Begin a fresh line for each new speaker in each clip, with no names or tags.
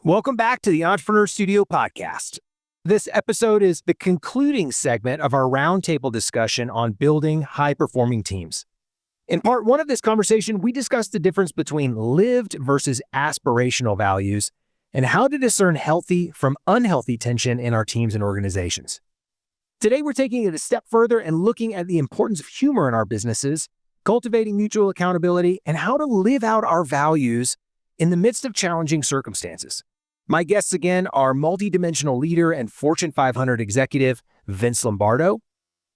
Welcome back to the Entrepreneur Studio podcast. This episode is the concluding segment of our roundtable discussion on building high-performing teams. In part one of this conversation, we discussed the difference between lived versus aspirational values and how to discern healthy from unhealthy tension in our teams and organizations. Today, we're taking it a step further and looking at the importance of humor in our businesses, cultivating mutual accountability, and how to live out our values in the midst of challenging circumstances. My guests again are multidimensional leader and Fortune 500 executive Vince Lombardo,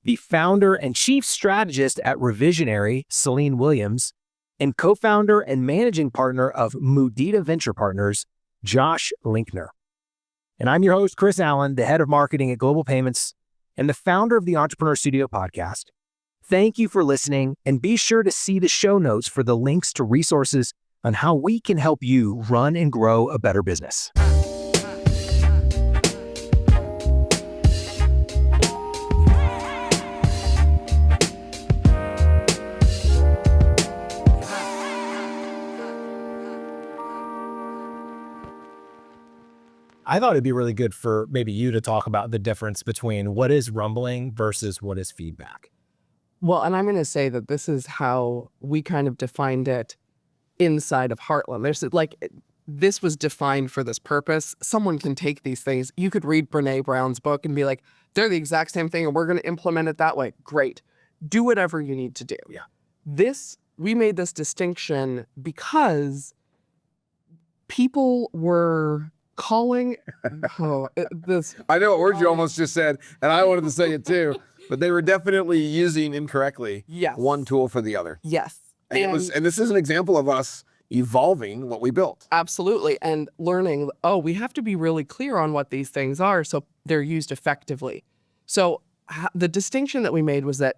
the founder and chief strategist at Revisionary, Celine Williams, and co-founder and managing partner of Mudita Venture Partners, Josh Linkner. And I'm your host, Chris Allen, the head of marketing at Global Payments and the founder of the Entrepreneur Studio podcast. Thank you for listening, and be sure to see the show notes for the links to resources on how we can help you run and grow a better business.
I thought it'd be really good for maybe you to talk about the difference between what is rumbling versus what is feedback.
Well, and I'm going to say that this is how we kind of defined it inside of Heartland. This was defined for this purpose. Someone can take these things. You could read Brene Brown's book and be like, they're the exact same thing and we're going to implement it that way. Great. Do whatever you need to do.
Yeah.
We made this distinction because people were calling this.
I know what word you almost just said, and I wanted to say it too, but they were definitely using incorrectly one tool for the other.
Yes.
And this is an example of us evolving what we built.
Absolutely. And learning, we have to be really clear on what these things are so they're used effectively. So the distinction that we made was that,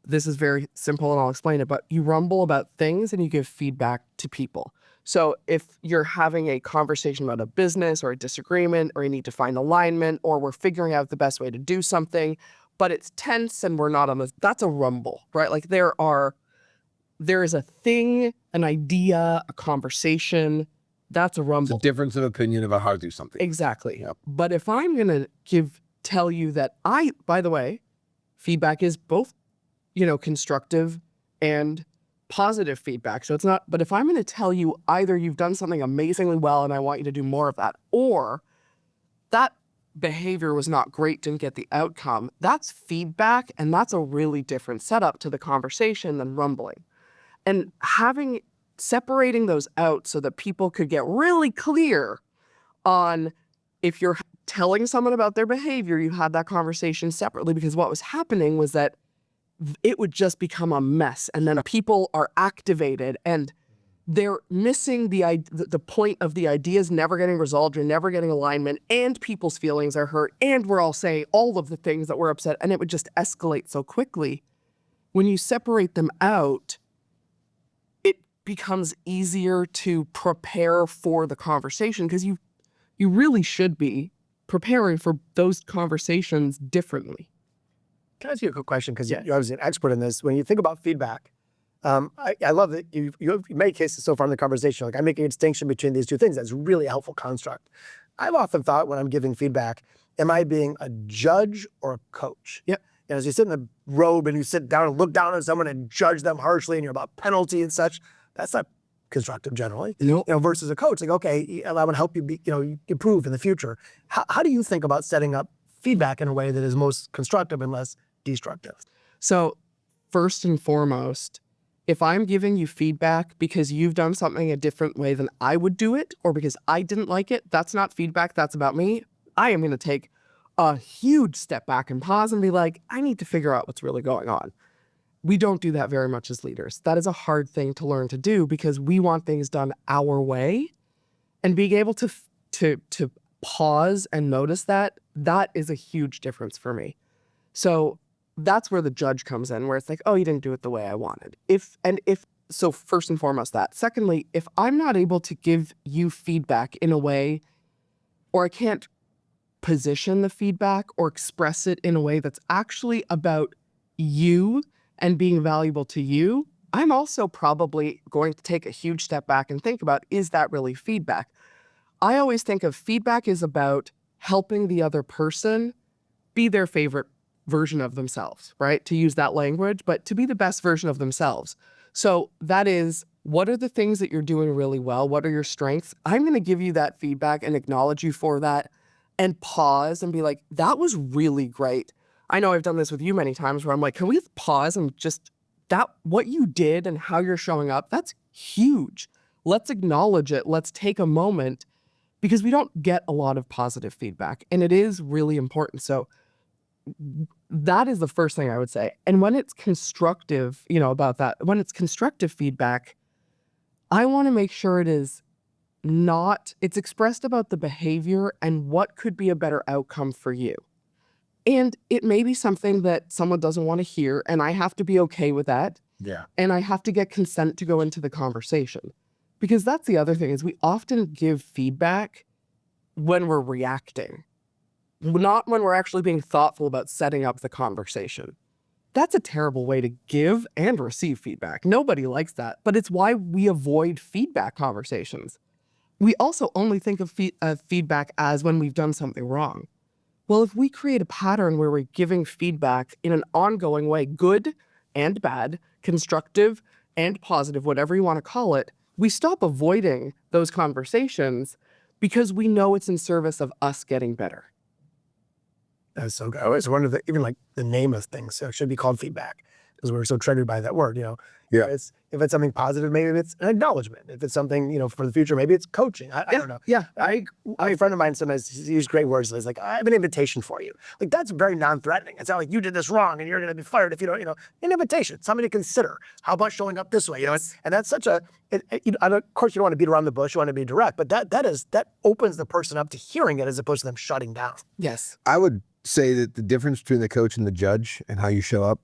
this is very simple and I'll explain it, but you rumble about things and you give feedback to people. So if you're having a conversation about a business or a disagreement, or you need to find alignment, or we're figuring out the best way to do something, but it's tense and we're not on this, that's a rumble, right? Like there is a thing, an idea, a conversation, that's a rumble.
It's a difference of opinion about how to do something.
Exactly.
Yep.
But if I'm going to tell you that by the way, feedback is both, constructive and positive feedback. So it's not, but if I'm going to tell you either you've done something amazingly well and I want you to do more of that, or that behavior was not great, didn't get the outcome, that's feedback. And that's a really different setup to the conversation than rumbling. And separating those out so that people could get really clear on, if you're telling someone about their behavior, you had that conversation separately, because what was happening was that it would just become a mess. And then people are activated and they're missing the point of the ideas never getting resolved. You're never getting alignment, and people's feelings are hurt. And we're all saying all of the things that we're upset, and it would just escalate so quickly. When you separate them out, it becomes easier to prepare for the conversation, because you really should be preparing for those conversations differently.
Can I ask you a quick question? Because you're obviously an expert in this. When you think about feedback, I love that you've made cases so far in the conversation. Like, I'm making a distinction between these two things. That's a really helpful construct. I've often thought when I'm giving feedback, am I being a judge or a coach?
Yep.
As you sit in the robe and you sit down and look down on someone and judge them harshly and you're about penalty and such, that's not constructive generally.
Nope.
Versus a coach, like, okay, I want to help you improve in the future. How do you think about setting up feedback in a way that is most constructive and less destructive?
So first and foremost, if I'm giving you feedback because you've done something a different way than I would do it, or because I didn't like it, that's not feedback, that's about me. I am going to take a huge step back and pause and be like, I need to figure out what's really going on. We don't do that very much as leaders. That is a hard thing to learn to do, because we want things done our way, and being able to pause and notice that is a huge difference for me. So that's where the judge comes in, where it's like, oh, you didn't do it the way I wanted. So first and foremost that. Secondly, if I'm not able to give you feedback in a way, or I can't position the feedback or express it in a way that's actually about you and being valuable to you, I'm also probably going to take a huge step back and think about, is that really feedback? I always think of feedback is about helping the other person be their favorite version of themselves, right? To use that language, but to be the best version of themselves. So that is, what are the things that you're doing really well? What are your strengths? I'm going to give you that feedback and acknowledge you for that and pause and be like, that was really great. I know I've done this with you many times where I'm like, can we pause and just what you did and how you're showing up, that's huge. Let's acknowledge it. Let's take a moment, because we don't get a lot of positive feedback and it is really important. So that is the first thing I would say. And when it's constructive, about that, when it's constructive feedback, I want to make sure it's expressed about the behavior and what could be a better outcome for you. And it may be something that someone doesn't want to hear, and I have to be okay with that.
Yeah.
And I have to get consent to go into the conversation. Because that's the other thing, is we often give feedback when we're reacting, not when we're actually being thoughtful about setting up the conversation. That's a terrible way to give and receive feedback. Nobody likes that, but it's why we avoid feedback conversations. We also only think of feedback as when we've done something wrong. Well, if we create a pattern where we're giving feedback in an ongoing way, good and bad, constructive and positive, whatever you want to call it, we stop avoiding those conversations because we know it's in service of us getting better.
That's so good. I always wonder even like the name of things. So it should be called feedback because we're so triggered by that word,
Yeah.
If it's something positive, maybe it's an acknowledgement. If it's something, for the future, maybe it's coaching. I don't know.
Yeah.
A friend of mine sometimes uses great words. He's like, I have an invitation for you. Like, that's very non-threatening. It's not like you did this wrong and you're going to be fired if you don't, an invitation, something to consider. How about showing up this way? And that's such of course you don't want to beat around the bush. You want to be direct, but that opens the person up to hearing it as opposed to them shutting down.
Yes.
I would say that the difference between the coach and the judge and how you show up,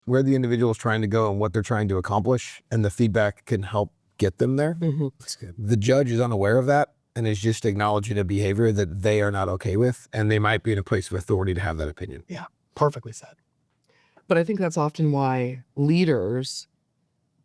where the individual is trying to go and what they're trying to accomplish, and the feedback can help get them there.
Mm-hmm.
That's good. The judge is unaware of that and is just acknowledging a behavior that they are not okay with, and they might be in a place of authority to have that opinion.
Yeah, perfectly said.
But I think that's often why leaders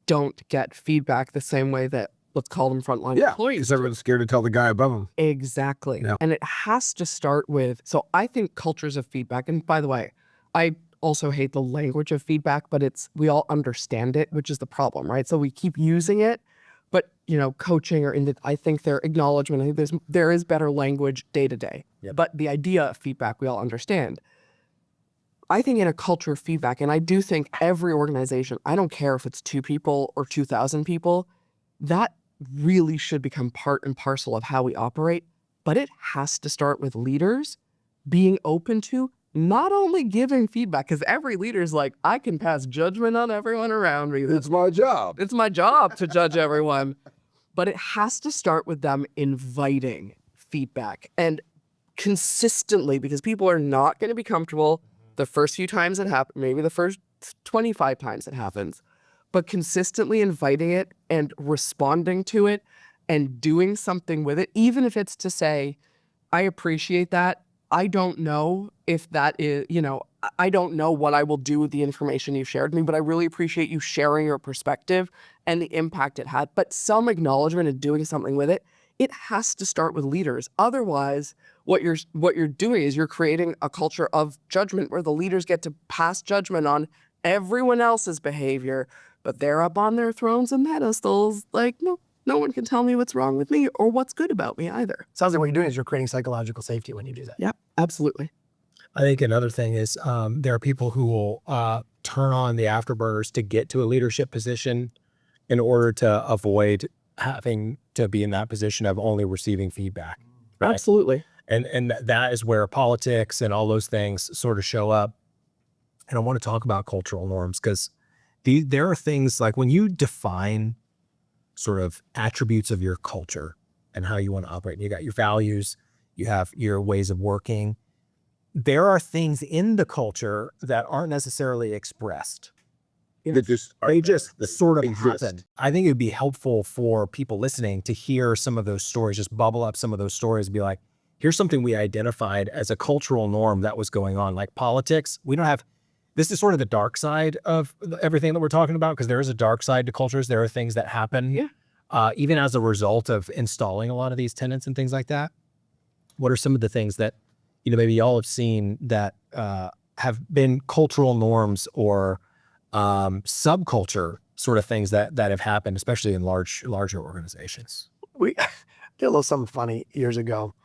don't get feedback the same way that, let's call them frontline employees.
Because everyone's scared to tell the guy above them.
Exactly.
Yeah.
And it has to start with, so I think cultures of feedback, and by the way, I also hate the language of feedback, but we all understand it, which is the problem, right? So we keep using it, but coaching I think their acknowledgement, I think there is better language day to day.
Yep.
But the idea of feedback, we all understand. I think in a culture of feedback, and I do think every organization, I don't care if it's 2 people or 2,000 people, that really should become part and parcel of how we operate. But it has to start with leaders being open to not only giving feedback, because every leader's like, I can pass judgment on everyone around me.
It's my job.
It's my job to judge everyone. But it has to start with them inviting feedback and consistently, because people are not going to be comfortable the first few times it happens, maybe the first 25 times it happens, but consistently inviting it and responding to it and doing something with it, even if it's to say, I appreciate that. I don't know if that is, I don't know what I will do with the information you shared with me, but I really appreciate you sharing your perspective and the impact it had. But some acknowledgement and doing something with it, it has to start with leaders. Otherwise, what you're doing is you're creating a culture of judgment where the leaders get to pass judgment on everyone else's behavior, but they're up on their thrones and pedestals like, no one can tell me what's wrong with me or what's good about me either.
Sounds like what you're doing is you're creating psychological safety when you do that.
Yep, absolutely.
I think another thing is there are people who will turn on the afterburners to get to a leadership position in order to avoid having to be in that position of only receiving feedback. Right?
Absolutely.
And that is where politics and all those things sort of show up. And I want to talk about cultural norms because there are things like when you define sort of attributes of your culture and how you want to operate. You got your values, you have your ways of working. There are things in the culture that aren't necessarily expressed.
They just
sort of happen. I think it would be helpful for people listening to hear some of those stories, just bubble up some of those stories and be like, here's something we identified as a cultural norm that was going on. Like politics, this is sort of the dark side of everything that we're talking about because there is a dark side to cultures. There are things that happen.
Yeah.
even as a result of installing a lot of these tenets and things like that, what are some of the things that, maybe y'all have seen that have been cultural norms or subculture sort of things that have happened, especially in larger organizations?
We did a little something funny years ago.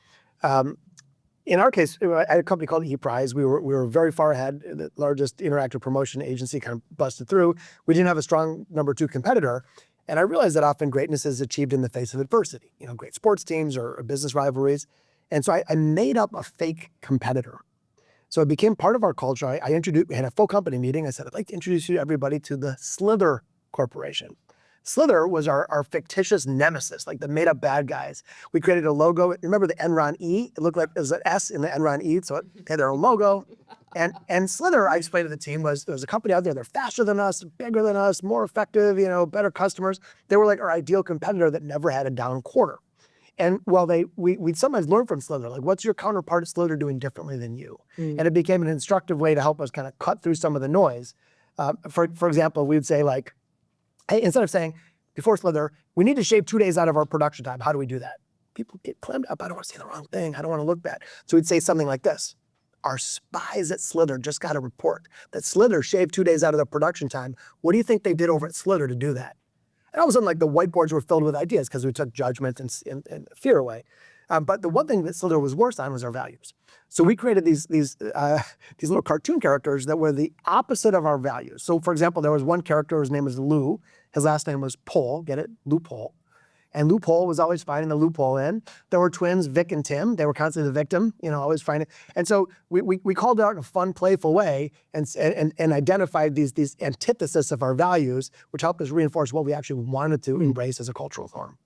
In our case, I had a company called ePrize. We were very far ahead. The largest interactive promotion agency kind of busted through. We didn't have a strong number 2 competitor. And I realized that often greatness is achieved in the face of adversity, great sports teams or business rivalries. And so I made up a fake competitor. So it became part of our culture. We had a full company meeting. I said, I'd like to introduce you everybody to the Slither Corporation. Slither was our fictitious nemesis, like the made up bad guys. We created a logo. Remember the Enron E? It looked like it was an S in the Enron E, so it had their own logo. And Slither, I explained to the team, there was a company out there, they're faster than us, bigger than us, more effective, better customers. They were like our ideal competitor that never had a down quarter. And we'd sometimes learn from Slither, like, what's your counterpart at Slither doing differently than you? And it became an instructive way to help us kind of cut through some of the noise. For example, we'd say like, hey, instead of saying, before Slither, we need to shave 2 days out of our production time. How do we do that? People get clammed up. I don't want to say the wrong thing. I don't want to look bad. So we'd say something like this. Our spies at Slither just got a report that Slither shaved 2 days out of their production time. What do you think they did over at Slither to do that? And all of a sudden, like, the whiteboards were filled with ideas because we took judgment and fear away. But the one thing that Slither was worse on was our values. So we created these little cartoon characters that were the opposite of our values. So for example, there was one character, his name was Lou. His last name was Pole, get it? Loophole. And Loophole was always finding the loophole in. There were twins, Vic and Tim. They were constantly the victim, always finding. And so we called it out in a fun, playful way and identified these antitheses of our values, which helped us reinforce what we actually wanted to embrace as a cultural norm.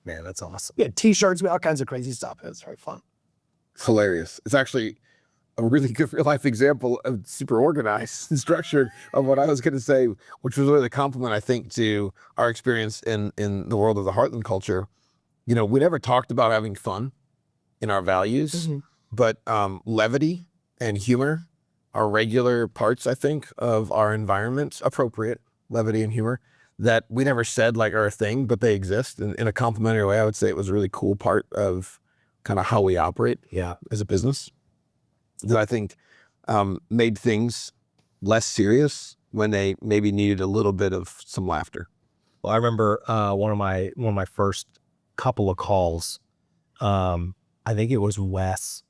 Man, that's awesome.
We had t-shirts, we had all kinds of crazy stuff. It was very fun.
It's hilarious. It's actually a really good real life example of super organized and structured of what I was going to say, which was really a compliment, I think, to our experience in the world of the Heartland culture. We never talked about having fun in our values, but levity and humor are regular parts, I think, of our environment, appropriate levity and humor, that we never said like are a thing, but they exist. And in a complimentary way, I would say it was a really cool part of kind of how we operate as a business. That I think made things less serious when they maybe needed a little bit of some laughter.
Well, I remember one of my first couple of calls. I think it was Wes.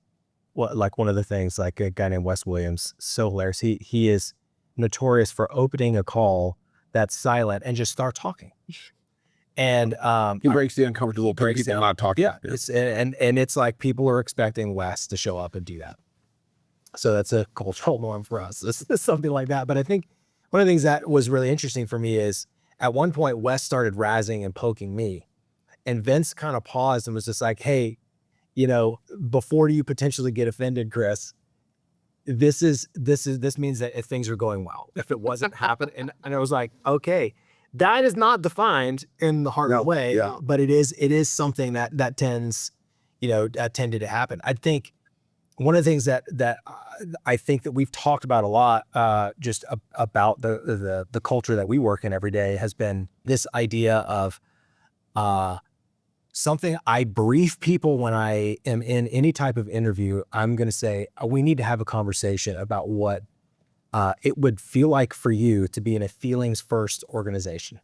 Like one of the things, like a guy named Wes Williams, so hilarious. He is notorious for opening a call that's silent and just start talking. And
he breaks the uncomfortable breaks down not talking.
Yeah, it's like people are expecting Wes to show up and do that. So that's a cultural norm for us. This is something like that. But I think one of the things that was really interesting for me is at one point, Wes started razzing and poking me. And Vince kind of paused and was just like, hey, before you potentially get offended, Chris, this means that if things are going well. If it wasn't happening, and I was like, okay, that is not defined in the Heartland way, but it is something that tends, tended to happen. I think one of the things that I think that we've talked about a lot, just about the culture that we work in every day, has been this idea of something I brief people when I am in any type of interview. I'm going to say, we need to have a conversation about what it would feel like for you to be in a feelings first organization.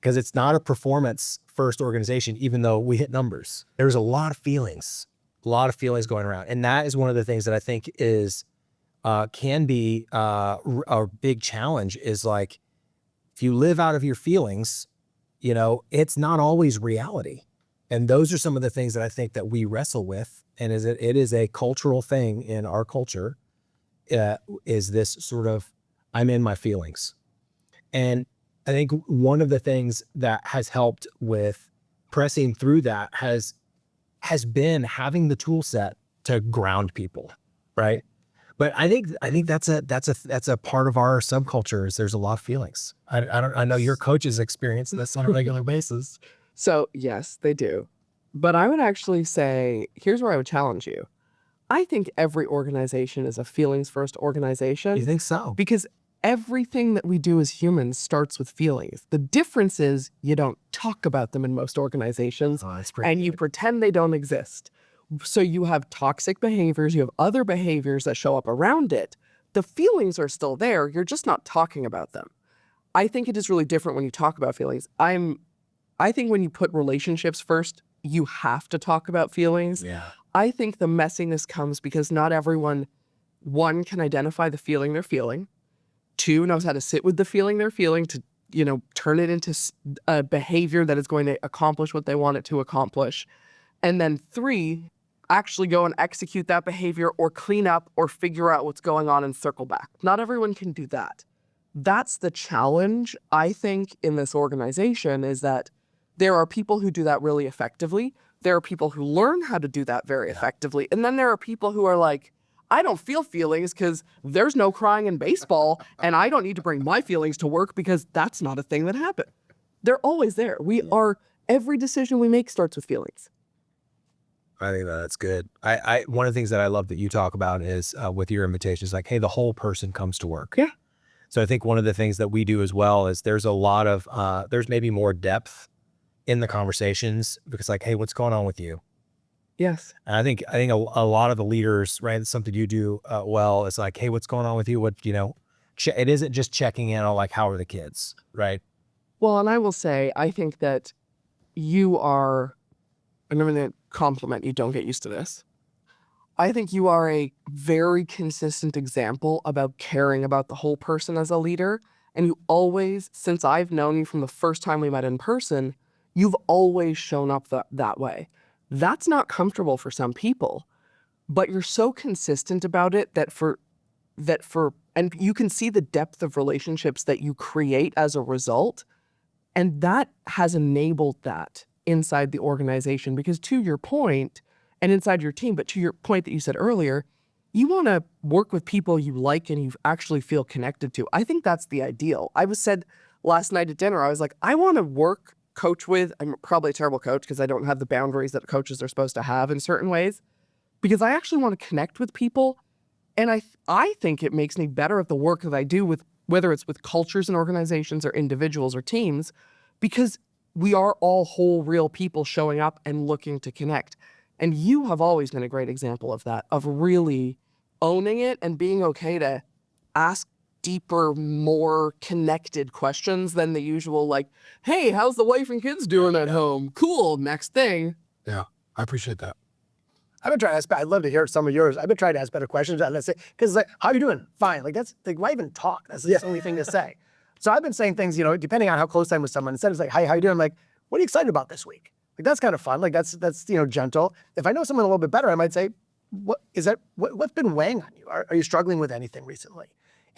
Because it's not a performance first organization, even though we hit numbers. There's a lot of feelings going around. And that is one of the things that I think is, can be a big challenge, is like, if you live out of your feelings, it's not always reality. And those are some of the things that I think that we wrestle with. And it is a cultural thing in our culture, is this sort of, I'm in my feelings. And I think one of the things that has helped with pressing through that has been having the tool set to ground people, right? But I think that's a part of our subculture, is there's a lot of feelings. I know your coaches experience this on a regular basis.
So yes, they do. But I would actually say, here's where I would challenge you. I think every organization is a feelings first organization.
You think so?
Because everything that we do as humans starts with feelings. The difference is you don't talk about them in most organizations, and you pretend they don't exist. So you have toxic behaviors, you have other behaviors that show up around it. The feelings are still there, you're just not talking about them. I think it is really different when you talk about feelings. I think when you put relationships first, you have to talk about feelings.
Yeah.
I think the messiness comes because not everyone, one, can identify the feeling they're feeling. Two, knows how to sit with the feeling they're feeling to, turn it into a behavior that is going to accomplish what they want it to accomplish. And then three, actually go and execute that behavior or clean up or figure out what's going on and circle back. Not everyone can do that. That's the challenge, I think, in this organization, is that there are people who do that really effectively. There are people who learn how to do that very effectively. And then there are people who are like, I don't feel feelings because there's no crying in baseball, and I don't need to bring my feelings to work because that's not a thing that happened. They're always there. Every decision we make starts with feelings.
I think that's good. One of the things that I love that you talk about is with your invitations, like, hey, the whole person comes to work.
Yeah.
So I think one of the things that we do as well is there's a lot of, there's maybe more depth in the conversations because like, hey, what's going on with you?
Yes.
And I think a lot of the leaders, right, it's something you do well. It's like, hey, what's going on with you? What, it isn't just checking in on like, how are the kids, right?
Well, and I will say, I think that you are, and I'm going to compliment you, don't get used to this. I think you are a very consistent example about caring about the whole person as a leader. And you always, since I've known you from the first time we met in person, you've always shown up that way. That's not comfortable for some people, but you're so consistent about it and you can see the depth of relationships that you create as a result. And that has enabled that inside the organization, because to your point, and inside your team, but to your point that you said earlier, you want to work with people you like and you actually feel connected to. I think that's the ideal. I was said last night at dinner, I was like, I want to coach with, I'm probably a terrible coach because I don't have the boundaries that coaches are supposed to have in certain ways, because I actually want to connect with people. And I think it makes me better at the work that I do with, whether it's with cultures and organizations or individuals or teams, because we are all whole, real people showing up and looking to connect. And you have always been a great example of that, of really owning it and being okay to ask deeper, more connected questions than the usual, like, hey, how's the wife and kids doing at home? Cool, next thing.
Yeah, I appreciate that.
I've been trying to ask, I'd love to hear some of yours. I've been trying to ask better questions. Let's say, because like, how are you doing? Fine. Like that's like, why even talk? That's the only thing to say. So I've been saying things, depending on how close I'm with someone, instead of like, hi, how you doing? I'm like, what are you excited about this week? Like, that's kind of fun. Like that's gentle. If I know someone a little bit better, I might say, what's been weighing on you? Are you struggling with anything recently?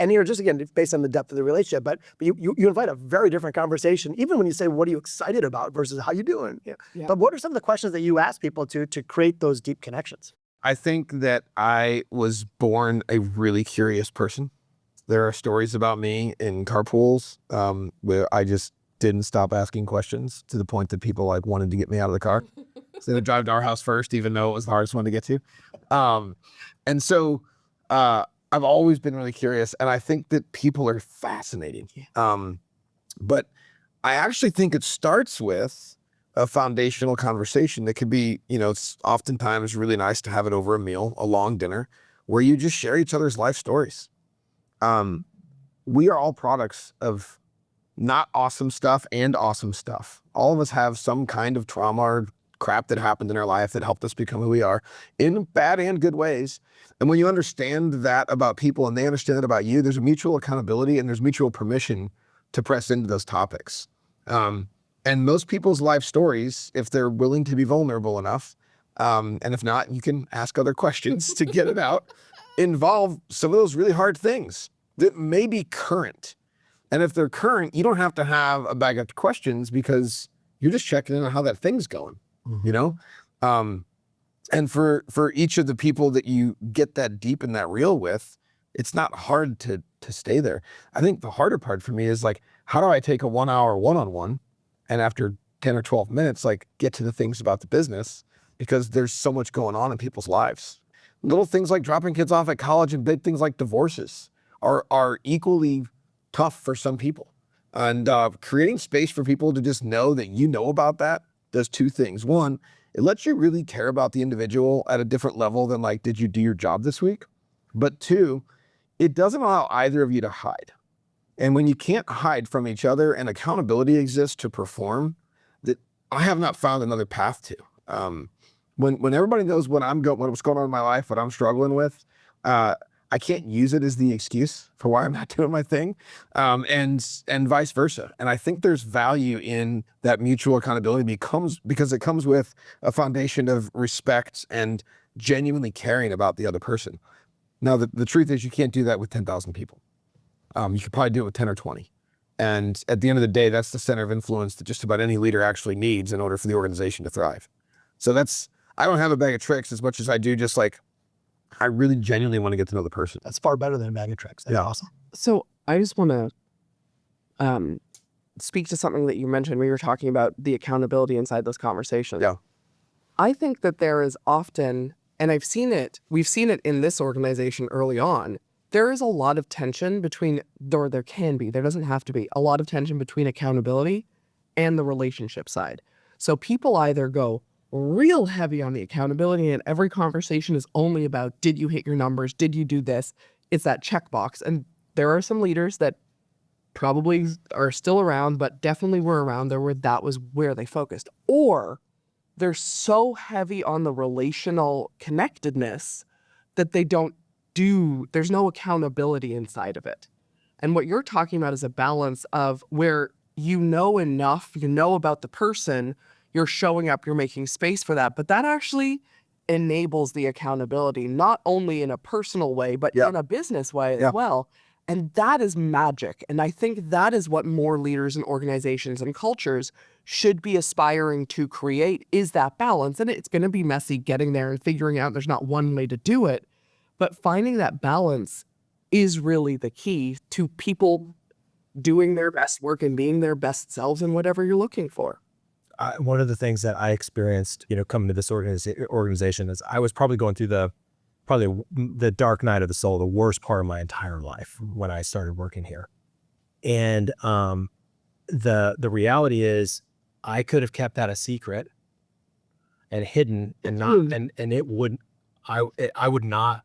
And just again, based on the depth of the relationship, but you invite a very different conversation, even when you say, what are you excited about versus how you doing? Yeah. But what are some of the questions that you ask people to create those deep connections?
I think that I was born a really curious person. There are stories about me in carpools where I just didn't stop asking questions to the point that people like wanted to get me out of the car. So they drive to our house first, even though it was the hardest one to get to. And so I've always been really curious, and I think that people are fascinating. But I actually think it starts with a foundational conversation that could be, it's oftentimes really nice to have it over a meal, a long dinner, where you just share each other's life stories. We are all products of not awesome stuff and awesome stuff. All of us have some kind of trauma or crap that happened in our life that helped us become who we are in bad and good ways. And when you understand that about people and they understand that about you, there's a mutual accountability and there's mutual permission to press into those topics. And most people's life stories, if they're willing to be vulnerable enough, and if not, you can ask other questions to get it out, involve some of those really hard things that may be current. And if they're current, you don't have to have a bag of questions because you're just checking in on how that thing's going, And for each of the people that you get that deep and that real with, it's not hard to stay there. I think the harder part for me is like, how do I take a 1 hour one-on-one and after 10 or 12 minutes, like get to the things about the business, because there's so much going on in people's lives. Little things like dropping kids off at college and big things like divorces are equally tough for some people. And creating space for people to just know that you know about that does two things. One, it lets you really care about the individual at a different level than like, did you do your job this week? But two, it doesn't allow either of you to hide. And when you can't hide from each other and accountability exists to perform, that I have not found another path to. When everybody knows what's going on in my life, what I'm struggling with, I can't use it as the excuse for why I'm not doing my thing, and vice versa. And I think there's value in that mutual accountability because it comes with a foundation of respect and genuinely caring about the other person. Now, the truth is you can't do that with 10,000 people. You could probably do it with 10 or 20. And at the end of the day, that's the center of influence that just about any leader actually needs in order for the organization to thrive. So I don't have a bag of tricks as much as I do just like, I really genuinely want to get to know the person.
That's far better than a bag of tricks. That's awesome.
So I just want to speak to something that you mentioned. We were talking about the accountability inside those conversations.
Yeah.
I think that there is often, and we've seen it in this organization early on, there is a lot of tension between, or there can be, there doesn't have to be, a lot of tension between accountability and the relationship side. So people either go real heavy on the accountability and every conversation is only about, did you hit your numbers? Did you do this? It's that checkbox. And there are some leaders that probably are still around, but definitely were around there where that was where they focused. Or they're so heavy on the relational connectedness that there's no accountability inside of it. And what you're talking about is a balance of where you know enough, you know about the person, you're showing up, you're making space for that. But that actually enables the accountability, not only in a personal way, but in a business way as well. And that is magic. And I think that is what more leaders and organizations and cultures should be aspiring to create, is that balance. And it's going to be messy getting there and figuring out there's not one way to do it. But finding that balance is really the key to people doing their best work and being their best selves in whatever you're looking for.
One of the things that I experienced, coming to this organization is I was probably going through the dark night of the soul, the worst part of my entire life when I started working here. And the reality is I could have kept that a secret and hidden and not, and it would, I would not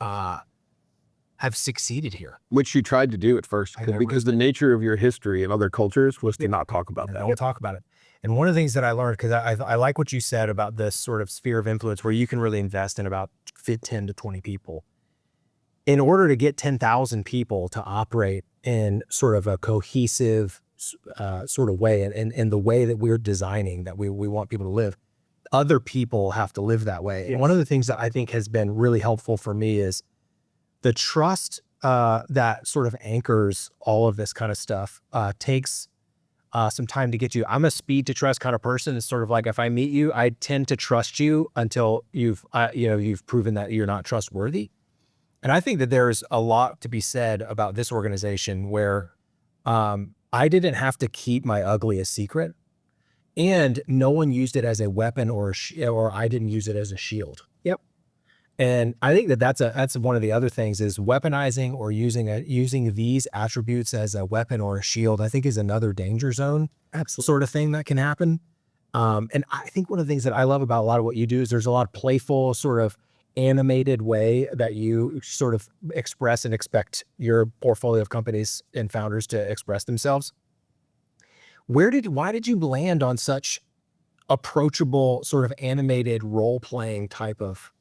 have succeeded here.
Which you tried to do at first because the nature of your history and other cultures was to not talk about that.
Don't talk about it. And one of the things that I learned, because I like what you said about this sort of sphere of influence where you can really invest in about 10 to 20 people. In order to get 10,000 people to operate in sort of a cohesive sort of way, and the way that we're designing, that we want people to live, other people have to live that way. Yes. And one of the things that I think has been really helpful for me is the trust that sort of anchors all of this kind of stuff takes some time to get you. I'm a speed to trust kind of person. It's sort of like if I meet you, I tend to trust you until you've proven that you're not trustworthy. And I think that there's a lot to be said about this organization where I didn't have to keep my ugly a secret, and no one used it as a weapon or I didn't use it as a shield.
Yep.
And I think that that's one of the other things is weaponizing or using these attributes as a weapon or a shield, I think is another danger zone.
Absolutely.
Sort of thing that can happen. And I think one of the things that I love about a lot of what you do is there's a lot of playful sort of animated way that you sort of express and expect your portfolio of companies and founders to express themselves. Why did you land on such approachable sort of animated role-playing type of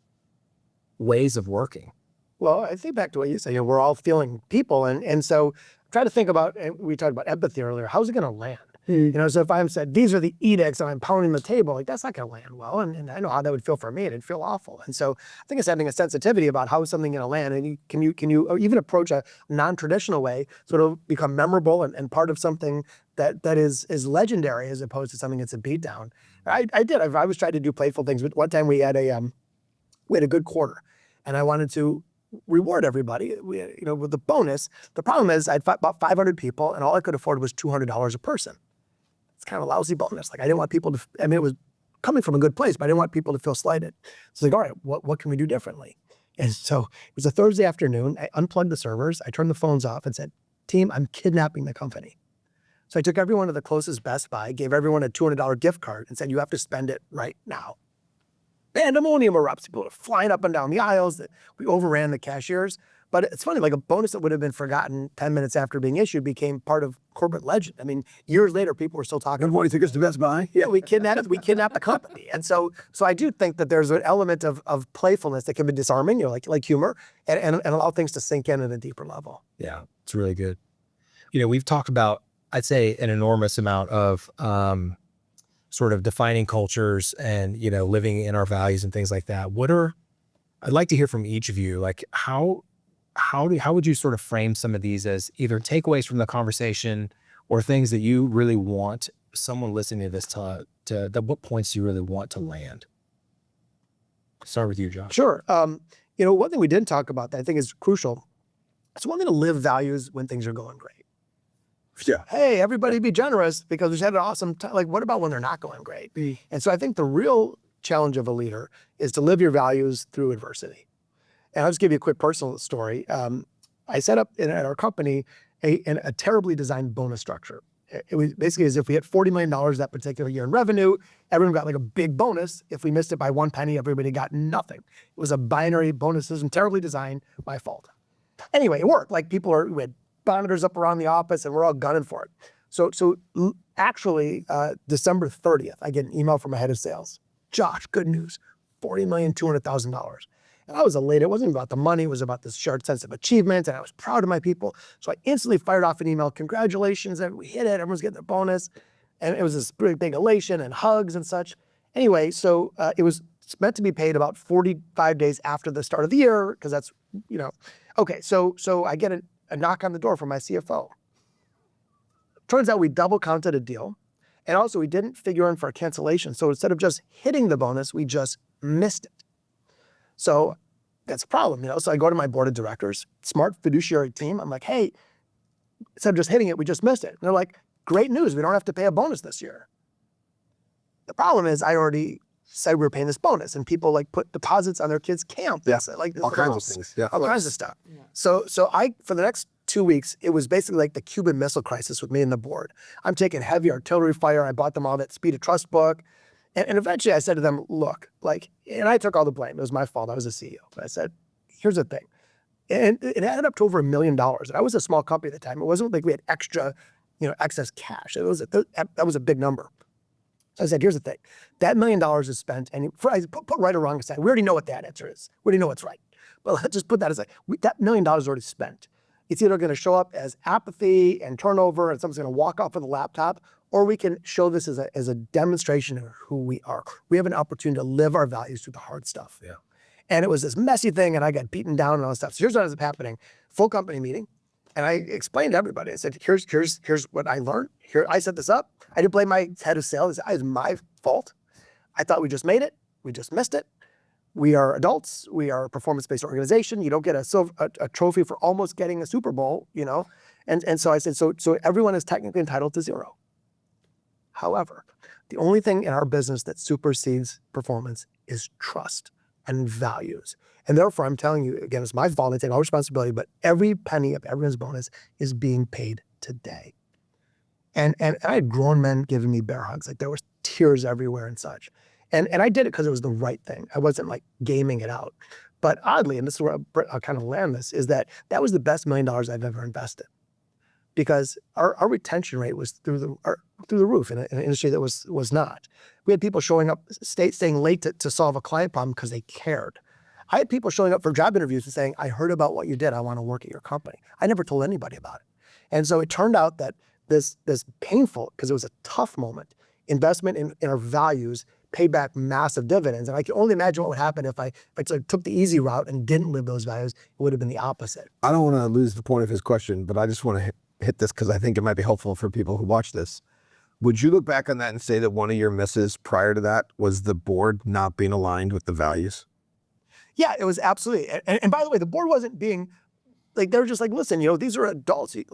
ways of working?
Well, I think back to what you said, we're all feeling people. And so try to think about, and we talked about empathy earlier, how's it going to land? So if I'm said, these are the edicts and I'm pounding the table, like that's not going to land well. And I know how that would feel for me. It'd feel awful. And so I think it's having a sensitivity about how is something going to land. And can you even approach a non-traditional way, sort of become memorable and part of something that is legendary as opposed to something that's a beatdown. I was trying to do playful things, but one time we had a good quarter and I wanted to reward everybody, with the bonus. The problem is I had about 500 people and all I could afford was $200 a person. It's kind of a lousy bonus. Like I didn't want people to, it was coming from a good place, but I didn't want people to feel slighted. So like, all right, what can we do differently? And so it was a Thursday afternoon. I unplugged the servers. I turned the phones off and said, team, I'm kidnapping the company. So I took everyone to the closest Best Buy, gave everyone a $200 gift card and said, you have to spend it right now. Pandemonium erupts. People are flying up and down the aisles. We overran the cashiers. But it's funny, like a bonus that would have been forgotten 10 minutes after being issued became part of corporate legend. I mean, years later, people were still talking.
Good morning, took us to Best Buy.
Yeah, we kidnapped the company. And so I do think that there's an element of playfulness that can be disarming, like humor, and allow things to sink in at a deeper level.
Yeah, it's really good. We've talked about, I'd say, an enormous amount of sort of defining cultures and, living in our values and things like that. I'd like to hear from each of you, like how would you sort of frame some of these as either takeaways from the conversation or things that you really want someone listening to this to what points do you really want to land? Start with you, Josh.
Sure. One thing we didn't talk about that I think is crucial. It's one thing to live values when things are going great.
Yeah.
Hey, everybody be generous because we had an awesome time. Like, what about when they're not going great? And so I think the real challenge of a leader is to live your values through adversity. And I'll just give you a quick personal story. I set up at our company a terribly designed bonus structure. It was basically as if we had $40 million that particular year in revenue, everyone got like a big bonus. If we missed it by 1 penny, everybody got nothing. It was a binary bonus system, terribly designed, my fault. Anyway, it worked. Like we had monitors up around the office and we're all gunning for it. So actually, December 30th, I get an email from my head of sales. Josh, good news, $40,200,000. And I was elated. It wasn't about the money. It was about this shared sense of achievement. And I was proud of my people. So I instantly fired off an email. Congratulations. We hit it. Everyone's getting their bonus. And it was this big elation and hugs and such. Anyway, so it's meant to be paid about 45 days after the start of the year because that's, Okay, so I get a knock on the door from my CFO. Turns out we double counted a deal. And also we didn't figure in for a cancellation. So instead of just hitting the bonus, we just missed it. So that's a problem, So I go to my board of directors, smart fiduciary team. I'm like, hey, instead of just hitting it, we just missed it. And they're like, great news. We don't have to pay a bonus this year. The problem is I already said we were paying this bonus and people put deposits on their kids' camp.
Yeah. All kinds of things. Yeah.
All kinds of stuff. Yeah. So for the next 2 weeks, it was basically like the Cuban Missile Crisis with me and the board. I'm taking heavy artillery fire. I bought them all that Speed of Trust book. And eventually I said to them, look, and I took all the blame. It was my fault. I was the CEO. But I said, here's the thing. And it added up to over $1 million. And I was a small company at the time. It wasn't like we had extra, excess cash. That was a big number. So I said, here's the thing. That $1 million is spent, and I put right or wrong aside. We already know what that answer is. We already know what's right. But let's just put that aside. That $1 million is already spent. It's either going to show up as apathy and turnover, and someone's going to walk off with a laptop, or we can show this as a demonstration of who we are. We have an opportunity to live our values through the hard stuff.
Yeah.
And it was this messy thing, and I got beaten down and all this stuff. So here's what ends up happening. Full company meeting, and I explained to everybody. I said, here's what I learned. Here, I set this up. I didn't blame my head of sales. It was my fault. I thought we just made it. We just missed it. We are adults. We are a performance-based organization. You don't get a trophy for almost getting a Super Bowl, And so I said, so everyone is technically entitled to 0. However, the only thing in our business that supersedes performance is trust and values. And therefore, I'm telling you, again, it's my fault. I take all responsibility, but every penny of everyone's bonus is being paid today. And I had grown men giving me bear hugs. There was tears everywhere and such. And I did it because it was the right thing. I wasn't gaming it out. But oddly, and this is where I'll kind of land this, is that was the best $1 million I've ever invested. Because our retention rate was through the roof in an industry that was not. We had people showing up, staying late to solve a client problem because they cared. I had people showing up for job interviews and saying, I heard about what you did. I want to work at your company. I never told anybody about it. And so it turned out that this painful, because it was a tough moment, investment in our values paid back massive dividends. And I can only imagine what would happen if I took the easy route and didn't live those values. It would have been the opposite.
I don't want to lose the point of his question, but I just want to hit this because I think it might be helpful for people who watch this. Would you look back on that and say that one of your misses prior to that was the board not being aligned with the values?
Yeah, it was absolutely. And by the way, the board wasn't being they were just listen, these are adults. You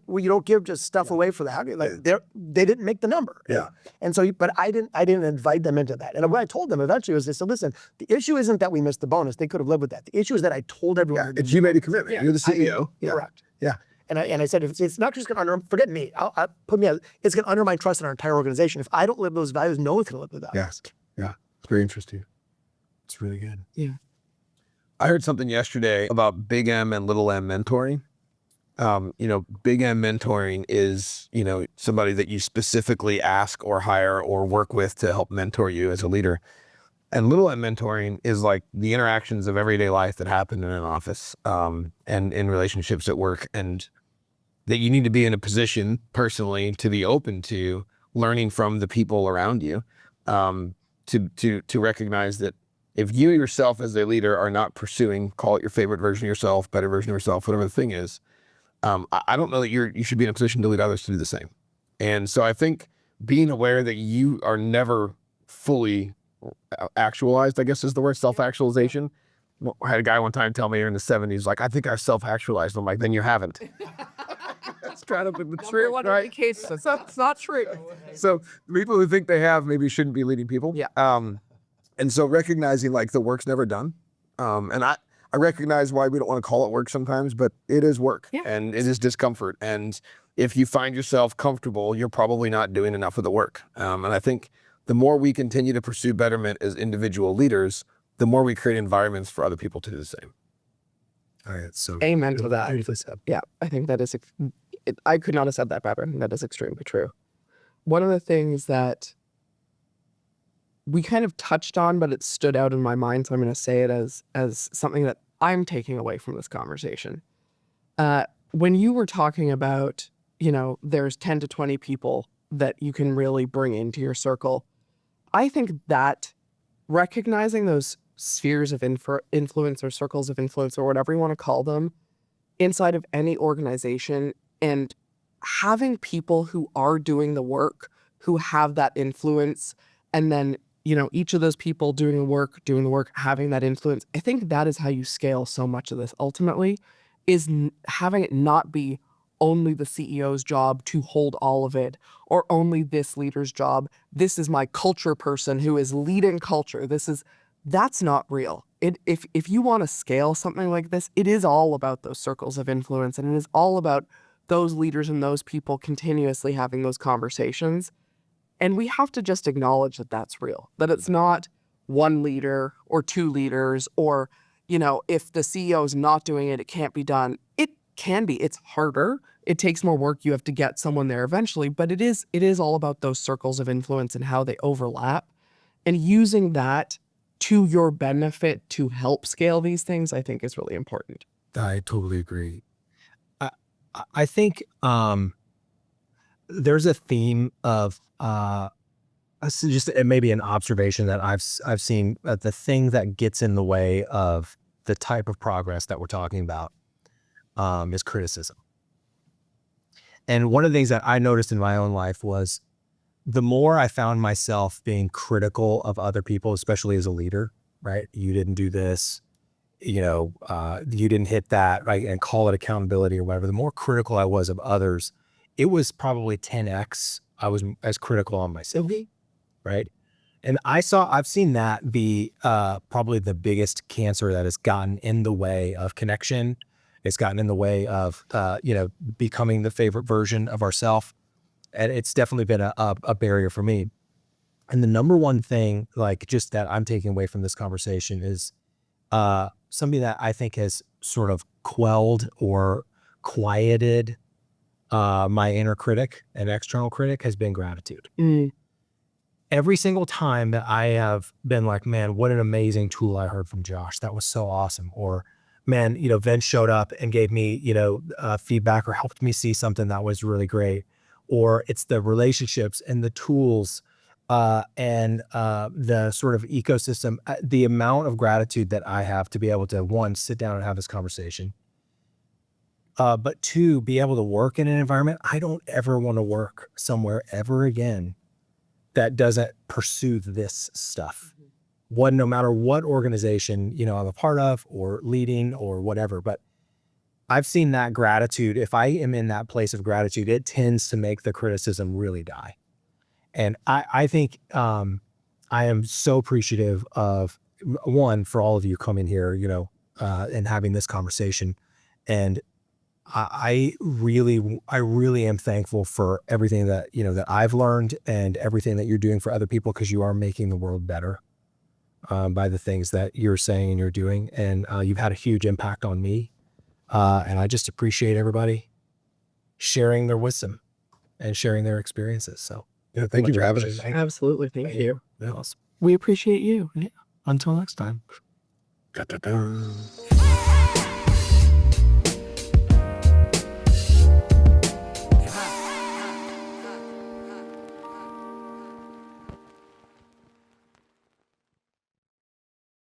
don't give just stuff away for that. They didn't make the number.
Yeah.
And so, but I didn't invite them into that. And what I told them eventually was, so listen, the issue isn't that we missed the bonus. They could have lived with that. The issue is that I told everyone.
Yeah, you made a commitment. You're the CEO.
Correct.
Yeah.
And I said, it's not just going to forget me. It's going to undermine trust in our entire organization. If I don't live those values, no one's going to live those values.
Yes. Yeah. It's very interesting.
It's really good.
Yeah.
I heard something yesterday about big M and little m mentoring. Big M mentoring is, somebody that you specifically ask or hire or work with to help mentor you as a leader. And little m mentoring is like the interactions of everyday life that happen in an office, and in relationships at work, and that you need to be in a position personally to be open to learning from the people around you, to recognize that if you yourself as a leader are not pursuing, call it your favorite version of yourself, better version of yourself, whatever the thing is, I don't know that you should be in a position to lead others to do the same. And so I think being aware that you are never fully actualized, I guess is the word, self-actualization. I had a guy one time tell me in the 70s, like, I think I've self-actualized. I'm like, then you haven't. That's kind of the truth, right?
That's not true.
So people who think they have maybe shouldn't be leading people.
Yeah.
And so recognizing like the work's never done. And I recognize why we don't want to call it work sometimes, but it is work.
Yeah.
And it is discomfort. And if you find yourself comfortable, you're probably not doing enough of the work. And I think the more we continue to pursue betterment as individual leaders, the more we create environments for other people to do the same.
All right. So
Amen to that.
beautifully said.
Yeah, I think that is, I could not have said that better. That is extremely true. One of the things that we kind of touched on, but it stood out in my mind, so I'm going to say it as something that I'm taking away from this conversation. When you were talking about, there's 10 to 20 people that you can really bring into your circle, I think that recognizing those spheres of influence or circles of influence or whatever you want to call them inside of any organization, and having people who are doing the work, who have that influence, and then, each of those people doing the work, having that influence, I think that is how you scale so much of this ultimately, is having it not be only the CEO's job to hold all of it, or only this leader's job. This is my culture person who is leading culture. That's not real. If you want to scale something like this, it is all about those circles of influence, and it is all about those leaders and those people continuously having those conversations. And we have to just acknowledge that that's real, that it's not one leader or two leaders, or, if the CEO is not doing it, it can't be done. It can be. It's harder. It takes more work. You have to get someone there eventually, but it is all about those circles of influence and how they overlap, and using that to your benefit to help scale these things, I think is really important.
I totally agree. I think there's a theme of just maybe an observation that I've seen. The thing that gets in the way of the type of progress that we're talking about is criticism. And one of the things that I noticed in my own life was the more I found myself being critical of other people, especially as a leader, right? You didn't do this, you didn't hit that, right? And call it accountability or whatever. The more critical I was of others, it was probably 10x I was as critical on myself, right? And I've seen that be probably the biggest cancer that has gotten in the way of connection. It's gotten in the way of, becoming the favorite version of ourselves. And it's definitely been a barrier for me. And the number one thing, like, just that I'm taking away from this conversation is something that I think has sort of quelled or quieted my inner critic and external critic has been gratitude. Every single time that I have been like, man, what an amazing tool I heard from Josh. That was so awesome. Or, man, Vince showed up and gave me, feedback or helped me see something that was really great. Or it's the relationships and the tools and the sort of ecosystem, the amount of gratitude that I have to be able to, one, sit down and have this conversation, but two, be able to work in an environment. I don't ever want to work somewhere ever again that doesn't pursue this stuff. No matter what organization, I'm a part of or leading or whatever, but I've seen that gratitude. If I am in that place of gratitude, it tends to make the criticism really die. And I think I am so appreciative of, one, for all of you coming here, and having this conversation. And I really am thankful for everything that, that I've learned and everything that you're doing for other people, because you are making the world better by the things that you're saying and you're doing. And you've had a huge impact on me. And I just appreciate everybody sharing their wisdom and sharing their experiences. So
Yeah, thank you for having us.
Absolutely. Thank you.
yeah, awesome.
We appreciate you.
Until next time.
Da-da-da.